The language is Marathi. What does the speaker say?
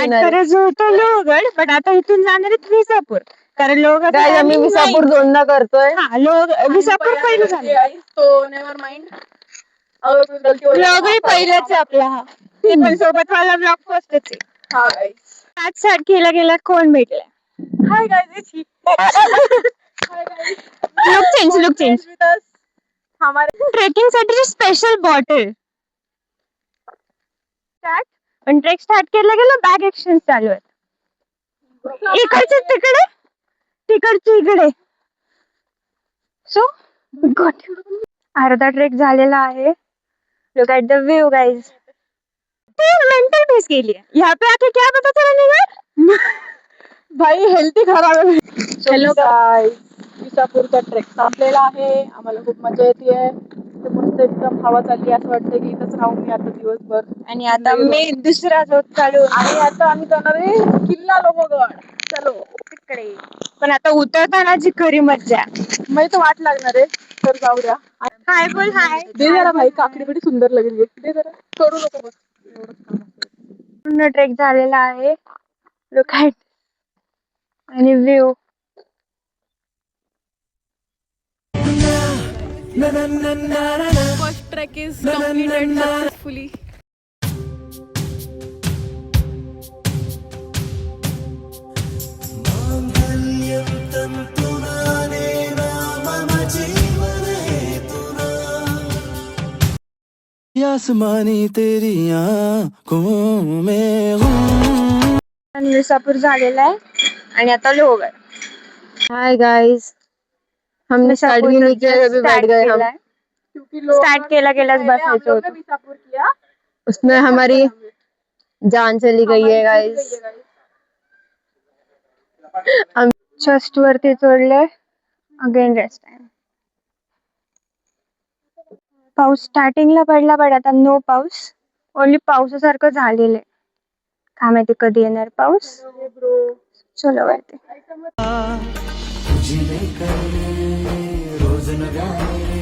स्टार्ट करायचं होतं लोहगड, पण आता इथून जाणार आहेत विसापूर, कारण लोहगड आम्ही विसापूर दोनदा करतोय. विसापूर पहिलं झालं, तो नेव्हर माइंड. लोहगड पहिलंच आहे आपला हा. ते पण सोबत मला ब्लॉग फर्स्टच आहे. हा गाईस. आज स्टार्ट केला गेला कोण भेटलाय. Hi guys. Hi guys. Look change. हमारे ट्रेकिंग साठी स्पेशल बॉटल. पण ट्रेक स्टार्ट केला गेला, बॅग एक्सचेंज चालू आहे. इकडचे तिकडे, तिकडचे इकडे. So good. अर्धा ट्रेक झालेला आहे. Look at the view guys. Mental peace के लिए यहाँ पे आके क्या पता चला नहीं भाई हेल्थी खराब आहे. हॅलो गाईस, विसापूरचा ट्रेक संपलेला आहे. आम्हाला खूप मजा येते. मस्त एकदम हवा चालली, असं वाटतं की इथंच राहू मी आता दिवसभर. आणि आता मी दुसरा जोत चालू आणि आता आम्ही जाणार आहे किल्ला लोहगड. चलो तिकडे. पण आता उतरताना जी खरी मज्जा. मी तर वाट लागणार आहे, तर जाऊ द्या. हाय बोल हाय. दे जरा भाई, काकडी बिडी सुंदर लगेल. दे जरा, करू नको बस. पूर्ण ट्रेक झालेला आहे. लुक ॲट आणि view. First trek is completed successfully. आसमानी तेरी आँखों में हूँ. विसापूर झालेला आहे आणि आता लोहगड. हाय गाइस, हमने स्टार्ट भी नहीं किया, अभी बैठ गए हम. स्टार्ट केला गेलाच बसायचं होतं. विसापूर किया, उसमें हमारी जान चली गई है गाइस. चस्ट वरती चढलोय. Again rest time. पाऊस स्टार्टिंगला पडला, पण आता नो पाऊस. ओन्ली पावसासारखं झालेलं आहे. काय माहिती कधी येणार पाऊस. चलो वरती. तुझी नाही करे रोज नव्याने